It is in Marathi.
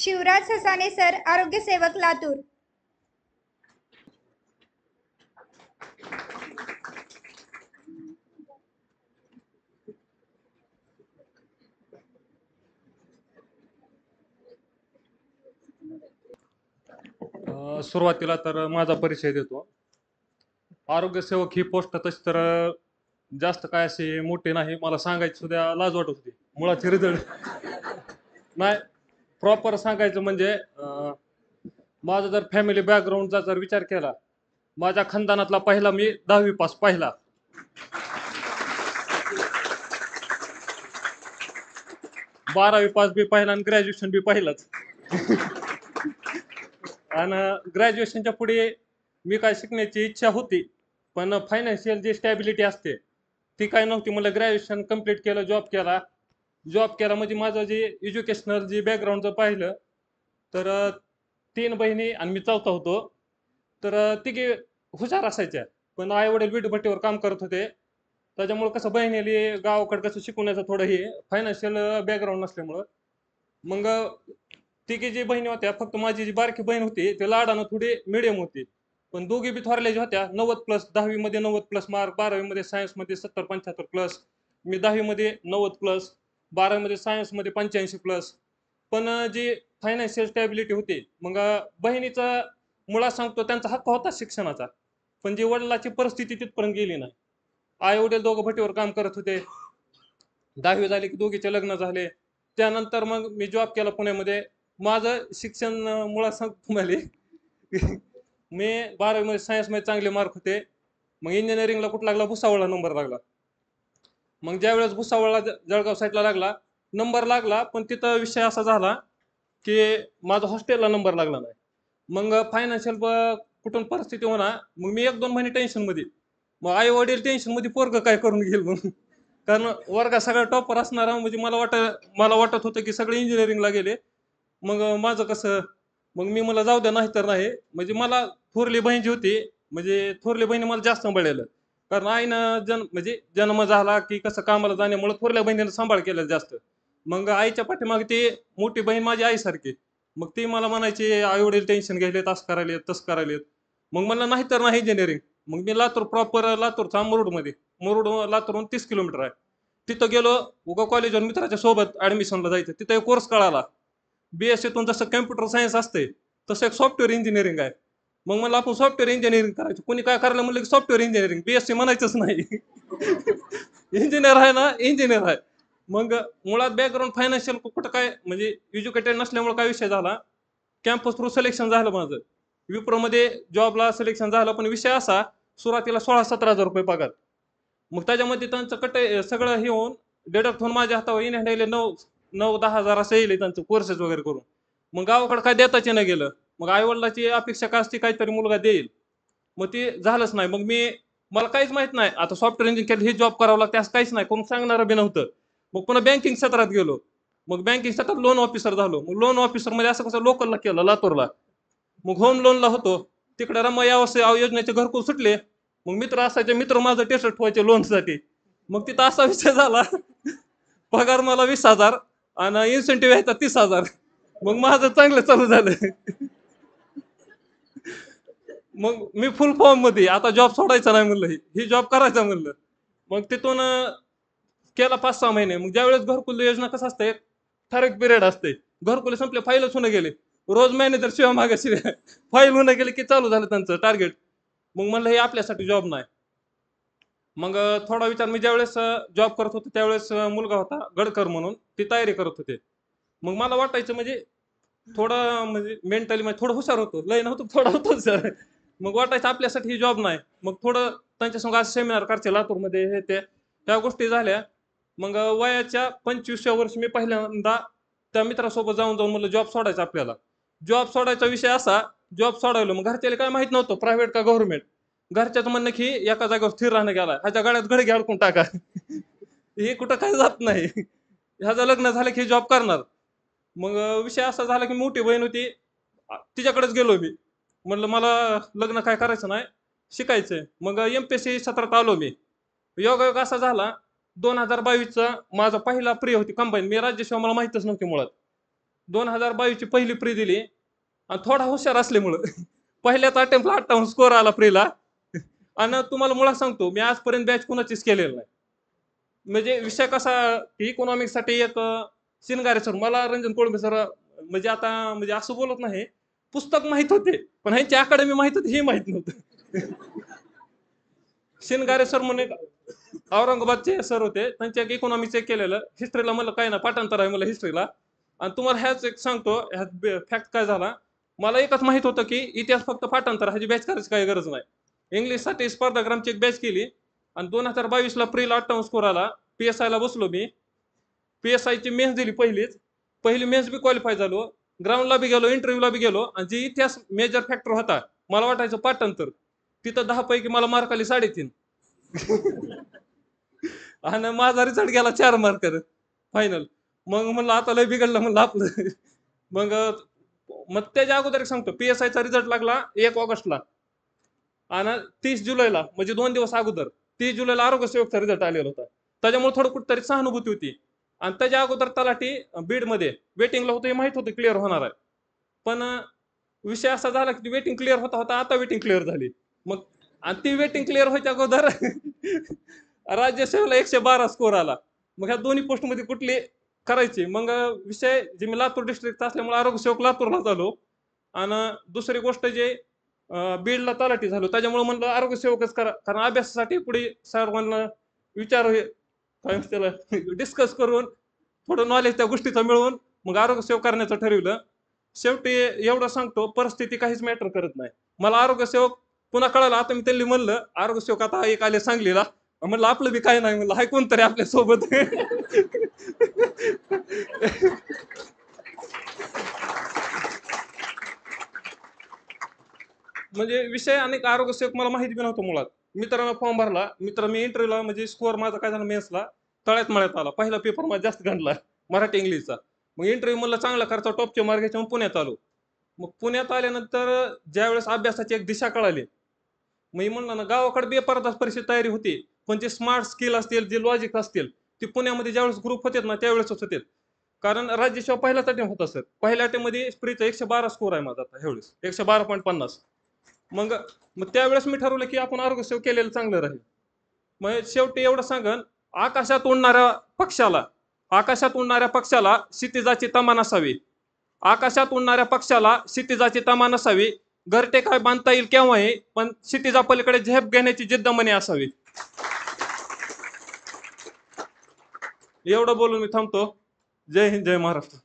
शिवराज ससाने सर, आरोग्य सेवक, लातूर. सुरुवातीला तर माझा परिचय देतो. आरोग्य सेवक ही पोस्ट तशी तर जास्त काय अशी मोठी नाही, मला सांगायची सुद्धा लाज वाटत होती. मुळात रिझल्ट नाही, प्रॉपर सांगायचं म्हणजे माझा जर फॅमिली बॅकग्राऊंडचा जर विचार केला, माझ्या खानदानातला पहिला मी 10वी पास पहिला. 12वी पास बी पहिला आणि ग्रॅज्युएशन बी पहिलाच. आणि ग्रॅज्युएशनच्या पुढे मी काय शिकण्याची इच्छा होती, पण फायनान्शियल जी स्टॅबिलिटी असते ती काय नव्हती. मला ग्रॅज्युएशन कंप्लीट केलं, जॉब केला म्हणजे माझं जे एज्युकेशनल जे बॅकग्राऊंड जर पाहिलं तर 3 बहिणी आणि मी चौथा होतो. तर तिघी हुशार असायच्या, पण आई वडील वीटभट्टीवर काम करत होते. त्याच्यामुळे कसं बहिणीला गावाकडे कसं शिकवण्याचं थोडं हे फायनान्शियल बॅकग्राऊंड नसल्यामुळं मग तिघी जी बहिणी होत्या, फक्त माझी जी बारकी बहीण होती ती लाडानं थोडी मिडियम होती, पण दोघी बी थोरल्या होत्या. 90+, 10वी मध्ये 90+ मार्क, 12वी मध्ये सायन्स मध्ये 70-75+, मी 10वी मध्ये 90+, 12वी मध्ये सायन्स मध्ये 85+. पण जी फायनान्शियल स्टॅबिलिटी होती, मग बहिणीचा मुळात सांगतो त्यांचा हक्क होता शिक्षणाचा, पण जी वडिलाची परिस्थिती तिथपर्यंत गेली नाही. आई वडील दोघं भट्टीवर काम करत होते. 10वी झाली की दोघीचे लग्न झाले. त्यानंतर मग मी जॉब केला पुण्यामध्ये. माझं शिक्षण मुळात सांगतो तुम्हाला, मी 12वी मध्ये सायन्स मध्ये चांगले मार्क होते. मग इंजिनिअरिंगला कुठं लागला, भुसावळला नंबर लागला. मग ज्यावेळेस भुसावळला जळगाव साईडला लागला नंबर लागला, पण तिथं विषय असा झाला की माझा हॉस्टेलला नंबर लागला नाही. मग फायनान्शियल कुठून परिस्थिती होणार, मग मी 1-2 महिने टेन्शन मध्ये. मग आई वडील टेन्शन मध्ये पोरग काय करून घेईल म्हणून, कारण वर्गात सगळा टॉपर असणारा म्हणजे मला वाटत होतं की सगळे इंजिनिअरिंगला गेले. मग माझं कसं, मग मी मला जाऊ द्या, नाही तर नाही. म्हणजे मला थोरली बहीण जी होती, म्हणजे थोरली बहिणी मला जास्त सांभाळलेलं, कारण आईनं म्हणजे जन्म झाला की कसं कामाला जाण्यामुळे थोरल्या बहिणीनं सांभाळ केला जास्त. मग आईच्या पाठीमागे ती मोठी बहीण माझी आईसारखी. मग ती मला म्हणायची आई वडील टेन्शन घ्यायले, असं करायलेत तसं करायलेत. मग मला नाही तर नाही इंजिनिअरिंग. मग मी लातूर प्रॉपर लातूरचा मुरुडमध्ये, लातूरहून 30 किलोमीटर आहे. तिथं गेलो, उगा कॉलेजवर मित्राच्या सोबत ऍडमिशनला जायचं. तिथं एक कोर्स कळाला, बीएससीतून जसं कम्प्युटर सायन्स असते तसं एक सॉफ्टवेअर इंजिनिअरिंग आहे. मग मला आपण सॉफ्टवेअर इंजिनिअरिंग करायचं. कोणी काय करायला म्हणलं की सॉफ्टवेअर इंजिनिअरिंग, बीएससी म्हणायचंच नाही. इंजिनियर आहे ना, इंजिनियर आहे. मग मुळात बॅकग्राऊंड फायनान्शियल कुठं काय म्हणजे एज्युकेटेड नसल्यामुळे काय विषय झाला, कॅम्पस थ्रू सिलेक्शन झालं माझं. विप्रोमध्ये जॉबला सिलेक्शन झालं, पण विषय असा, सुरुवातीला 16-17 हजार रुपये पगार. मग त्याच्यामध्ये त्यांचं सगळं हे होऊन डिडक्ट होऊन माझ्या हातावर इन हँड 9-10 हजार असं येईल त्यांचं कोर्सेस वगैरे करून. मग गावाकडे काय देताच नाही गेलं. मग आई वडिलाची अपेक्षा काय असते, काहीतरी मुलगा देईल. मग ते झालंच नाही. मग मला काहीच माहित नाही, आता सॉफ्टवेअर इंजिनिअर हे जॉब करावं लागतं असं काहीच नाही, कोण सांगणारं बी नव्हतं. मग पुन्हा बँकिंग क्षेत्रात गेलो. मग बँकिंग क्षेत्रात लोन ऑफिसर झालो. मग लोन ऑफिसर मध्ये असं कसं लोकलला केलं, लातूरला. मग होम लोनला होतो. तिकडे रम्मा योजनेचे घरकुल सुटले. मग मित्र असायचे, मित्र माझं टेस्ट ठेवायचे लोनसाठी. मग तिथं असा विषय झाला, पगार मला 20,000 आणि इन्सेंटिव्ह यायचा 30,000. मग माझं चांगलं चालू झालं. मग मी फुल फॉर्म मध्ये, आता जॉब सोडायचा नाही म्हणलं, ही जॉब करायचा म्हणलं. मग तिथून केला 5-6 महिने. मग ज्यावेळेस घरकुल योजना कसं असते, ठराविक पिरियड असते. घरकुल संपले, फाईलच होऊन गेले. रोज मॅनेजर शिवाय मागे शिवाय फाईल होऊन गेले की चालू झालं त्यांचं टार्गेट. मग म्हणलं हे आपल्यासाठी जॉब नाही. मग थोडा विचार, मी ज्यावेळेस जॉब करत होतो त्यावेळेस मुलगा होता गडकर म्हणून, ती तयारी करत होते. मग मला वाटायचं म्हणजे थोडं म्हणजे मेंटली म्हणजे थोडं हुशार होतो, लय नव्हतं थोडं होतो सर. मग वाटायचं आपल्यासाठी ही जॉब नाही. मग थोडं त्यांच्यासंग आज सेमिनार करायचे लातूरमध्ये, हे ते त्या गोष्टी झाल्या. मग वयाच्या 25व्या वर्षी मी पहिल्यांदा त्या मित्रासोबत जाऊन म्हणलं जॉब सोडायचा आपल्याला. जॉब सोडायचा विषय असा, जॉब सोडायला मग घरच्याला काय माहित नव्हतं प्रायव्हेट का गव्हर्नमेंट. घरच्याचं म्हणणं की एका जागेवर स्थिर राहणं गेला, ह्याच्या गाड्यात घडगे अडकून टाका. हे कुठं काय जात नाही, ह्याचं लग्न झालं की जॉब करणार. मग विषय असा झाला की मोठी बहीण होती, तिच्याकडेच गेलो मी. म्हणलं मला लग्न काय करायचं नाही, शिकायचंय. मग MPSC सत्रात आलो मी. योगायोग असा झाला, 2022चा माझा पहिला प्रिय होती कंबाईन. मी राज्यसेवा मला माहितच नव्हती मुळात. 2022 ची पहिली प्री दिली आणि थोडा हुशार असल्यामुळं पहिल्याच अटेम्प्टला 58 स्कोर आला प्रीला. आणि तुम्हाला मुळात सांगतो मी आजपर्यंत बॅच कुणाचीच केलेलं नाही. म्हणजे विषय कसा की इकॉनॉमिक्स साठी एक शिनगारे सर मला रंजन कोळंबे सर म्हणजे आता म्हणजे असं बोलत नाही पुस्तक माहित होते पण ह्यांची अकॅडमी माहित होती हे माहित नव्हतं. शिनगारे सर म्हणून एक औरंगाबादचे सर होते त्यांच्या एक इकॉनॉमिक्स एक केलेलं हिस्ट्रीला मला काय ना पाठांतर आहे मला हिस्ट्रीला. आणि तुम्हाला ह्याच एक सांगतो ह्यात फॅक्ट काय झाला मला एकच माहित होतं की इतिहास फक्त पाठांतर ह्याची बॅच करायची काही गरज नाही. इंग्लिशसाठी स्पर्धाग्रामची एक बॅच केली आणि 2022 ला प्रीला 58 स्कोर आला. PSI ला बसलो मी. PSI ची मेन्स दिली पहिली मेन्स बी क्वालिफाय झालो. ग्राउंडला बी गेलो इंटरव्ह्यूला बी गेलो आणि जी इतिहास मेजर फॅक्टर होता मला वाटायचं पाठांतर तिथं 10 पैकी मला मार्क आले 3.5. आणि माझा रिझल्ट गेला 4 मार्कर फायनल. मग म्हणलं आता लय बिघडलं म्हणलं आपलं. मग मग त्याच्या अगोदर एक सांगतो PSI चा रिझल्ट लागला 1 ऑगस्टला आणि 30 जुलैला म्हणजे 2 दिवस अगोदर 30 जुलैला आरोग्य सेवकचा रिझल्ट आलेला होता. त्याच्यामुळे थोडं कुठतरी सहानुभूती होती. आणि त्याच्या अगोदर तलाठी बीडमध्ये वेटिंगला होतं हे माहित होतं क्लिअर होणार आहे. पण विषय असा झाला की वेटिंग क्लिअर होता होता आता वेटिंग क्लिअर झाली. मग आणि ती वेटिंग क्लिअर व्हायच्या अगोदर राज्यसेवेला 112 स्कोर आला. मग ह्या दोन्ही पोस्ट मध्ये कुठली करायची मग विषय जे मी लातूर डिस्ट्रिक्टचा असल्यामुळे आरोग्य सेवक लातूरला झालो. आणि दुसरी गोष्ट जे बीडला तलाठी झालो त्याच्यामुळे म्हणलं आरोग्य सेवकच करा कारण अभ्यासासाठी पुढे सर्वांना विचार काय त्याला डिस्कस करून थोडं नॉलेज त्या गोष्टीचं मिळवून मग आरोग्य सेवक करण्याचं ठरवलं. शेवटी एवढं सांगतो परिस्थिती काहीच मॅटर करत नाही. मला आरोग्य सेवक पुन्हा कळालं आता मी त्यांनी म्हणलं आरोग्य सेवक आता एक आले सांगलीला म्हणलं आपलं बी काय नाही म्हणलं हाय कोणतरी आपल्या सोबत. म्हणजे विषय आणि आरोग्य सेवक मला माहिती बी नव्हतं मुळात. मित्रांनो फॉर्म भरला मी इंटरव्ह्यूला म्हणजे स्कोअर माझा काय झाला मेन्सला तळ्यात मळ्यात आला. पहिला पेपर माझा जास्त गणला मराठी इंग्लिशचा. मग इंटरव्ह्यू मला चांगला करता टॉपचे मार्क घ्यायचे मग पुण्यात आलो. मग पुण्यात आल्यानंतर ज्यावेळेस अभ्यासाची एक दिशा कळाली मी म्हणलं ना गावाकडे बेपर्दा परीक्षा तयारी होती पण जे स्मार्ट स्किल असतील जे लॉजिक असतील ते पुण्यामध्ये ज्यावेळेस ग्रुप होते ना त्यावेळेसच होते. कारण राज्यसेवा पहिलाच अटेम्प्ट होता सर. पहिल्या अटेम्प्ट मध्ये स्प्रीचा 112 स्कोर आहे माझा आता ह्यावेळेस 112.50. मग मग त्यावेळेस मी ठरवलं की आपण आरोग्य सेवा केलेलं चांगलं राहील. मग शेवटी एवढं सांगन आकाशात उडणाऱ्या पक्षाला क्षितिजाची तमा नसावी. आकाशात उडणाऱ्या पक्षाला क्षितिजाची तमा नसावी. घरटे काय बांधता येईल केव्हाही पण क्षितिजा पलीकडे झेप घेण्याची जिद्द मनी असावी. एवढं बोलून मी थांबतो. जय हिंद जय महाराष्ट्र.